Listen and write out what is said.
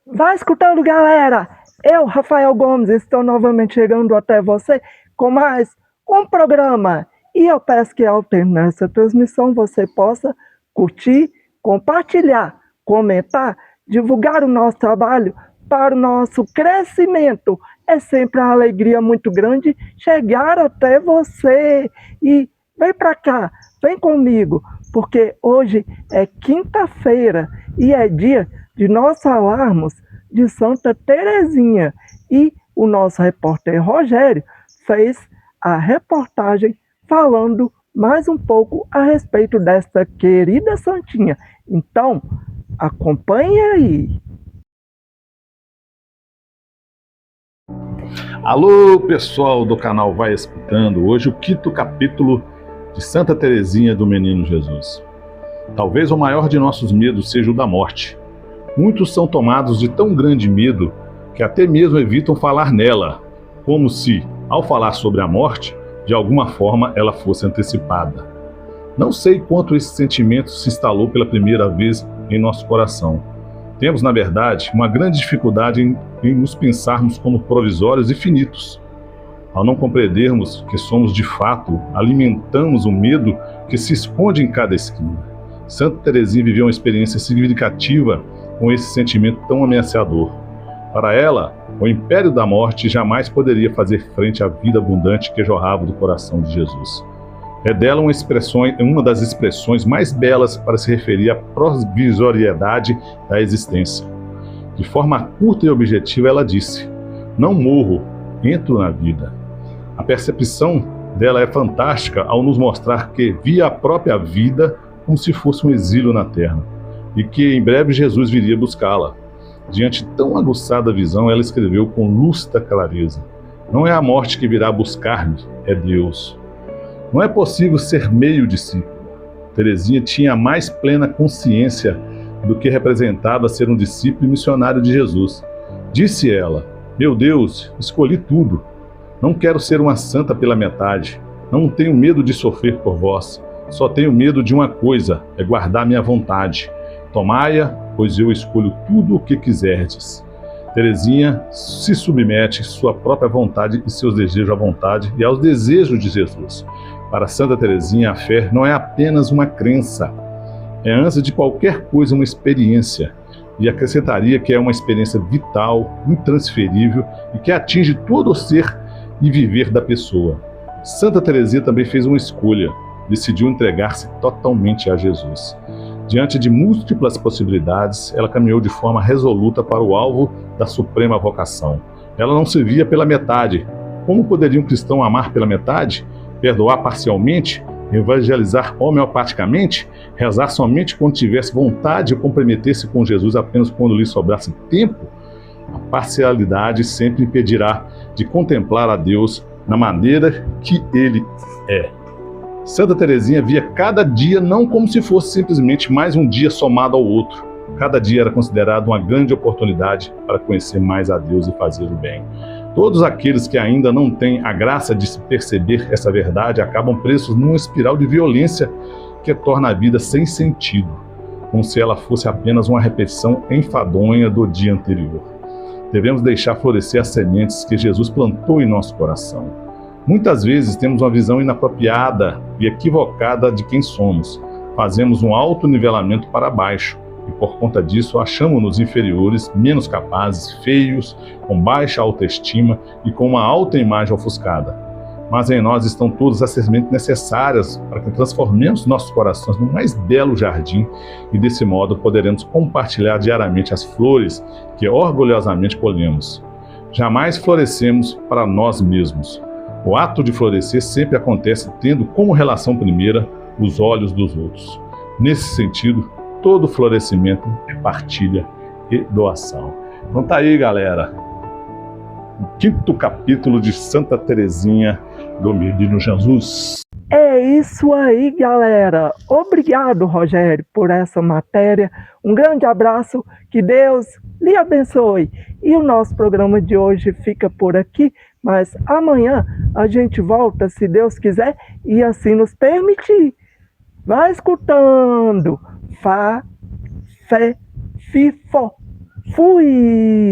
Vai escutando, galera! Eu, Rafael Gomes, estou novamente chegando até você com mais um programa. E eu peço que ao terminar essa transmissão você possa curtir, compartilhar, comentar, divulgar o nosso trabalho para o nosso crescimento. É sempre uma alegria muito grande chegar até você. E vem para cá, vem comigo, porque hoje é quinta-feira e é dia de nós falarmos de Santa Terezinha. E o nosso repórter Rogério fez a reportagem falando mais um pouco a respeito desta querida santinha. Então, acompanhe aí. Alô, pessoal do canal Vai Escutando. Hoje o quinto capítulo de Santa Terezinha do Menino Jesus. Talvez o maior de nossos medos seja o da morte. Muitos são tomados de tão grande medo que até mesmo evitam falar nela, como se, ao falar sobre a morte, de alguma forma ela fosse antecipada. Não sei quanto esse sentimento se instalou pela primeira vez em nosso coração. Temos, na verdade, uma grande dificuldade em nos pensarmos como provisórios e finitos. Ao não compreendermos que somos de fato, alimentamos o medo que se esconde em cada esquina. Santa Terezinha viveu uma experiência significativa com esse sentimento tão ameaçador. Para ela, o império da morte jamais poderia fazer frente à vida abundante que jorrava do coração de Jesus. É dela uma das expressões mais belas para se referir à provisoriedade da existência. De forma curta e objetiva, ela disse: "Não morro, entro na vida." A percepção dela é fantástica ao nos mostrar que via a própria vida como se fosse um exílio na terra, e que em breve Jesus viria buscá-la. Diante de tão aguçada visão, ela escreveu com lúcida clareza: "Não é a morte que virá buscar-me, é Deus." Não é possível ser meio discípulo. Terezinha tinha a mais plena consciência do que representava ser um discípulo e missionário de Jesus. Disse ela: "Meu Deus, escolhi tudo. Não quero ser uma santa pela metade. Não tenho medo de sofrer por vós. Só tenho medo de uma coisa, é guardar minha vontade. Tomai-a, pois eu escolho tudo o que quiserdes." Terezinha se submete à sua própria vontade e seus desejos à vontade e aos desejos de Jesus. Para Santa Terezinha, a fé não é apenas uma crença, é antes de qualquer coisa uma experiência, e acrescentaria que é uma experiência vital, intransferível e que atinge todo o ser e viver da pessoa. Santa Terezinha também fez uma escolha, decidiu entregar-se totalmente a Jesus. Diante de múltiplas possibilidades, ela caminhou de forma resoluta para o alvo da suprema vocação. Ela não se via pela metade. Como poderia um cristão amar pela metade? Perdoar parcialmente? Evangelizar homeopaticamente? Rezar somente quando tivesse vontade ou comprometer-se com Jesus apenas quando lhe sobrasse tempo? A parcialidade sempre impedirá de contemplar a Deus na maneira que Ele é. Santa Terezinha via cada dia não como se fosse simplesmente mais um dia somado ao outro. Cada dia era considerado uma grande oportunidade para conhecer mais a Deus e fazer o bem. Todos aqueles que ainda não têm a graça de se perceber essa verdade acabam presos numa espiral de violência que torna a vida sem sentido, como se ela fosse apenas uma repetição enfadonha do dia anterior. Devemos deixar florescer as sementes que Jesus plantou em nosso coração. Muitas vezes temos uma visão inapropriada e equivocada de quem somos. Fazemos um autonivelamento para baixo e, por conta disso, achamos-nos inferiores, menos capazes, feios, com baixa autoestima e com uma autoimagem ofuscada. Mas em nós estão todas as sementes necessárias para que transformemos nossos corações no mais belo jardim e, desse modo, poderemos compartilhar diariamente as flores que orgulhosamente colhemos. Jamais florescemos para nós mesmos. O ato de florescer sempre acontece tendo como relação primeira os olhos dos outros. Nesse sentido, todo florescimento é partilha e doação. Então tá aí, galera. O quinto capítulo de Santa Terezinha do Menino Jesus. É isso aí, galera. Obrigado, Rogério, por essa matéria. Um grande abraço, que Deus lhe abençoe. E o nosso programa de hoje fica por aqui, mas amanhã a gente volta, se Deus quiser, e assim nos permitir. Vai escutando. Fá, fé, fifó. Fui!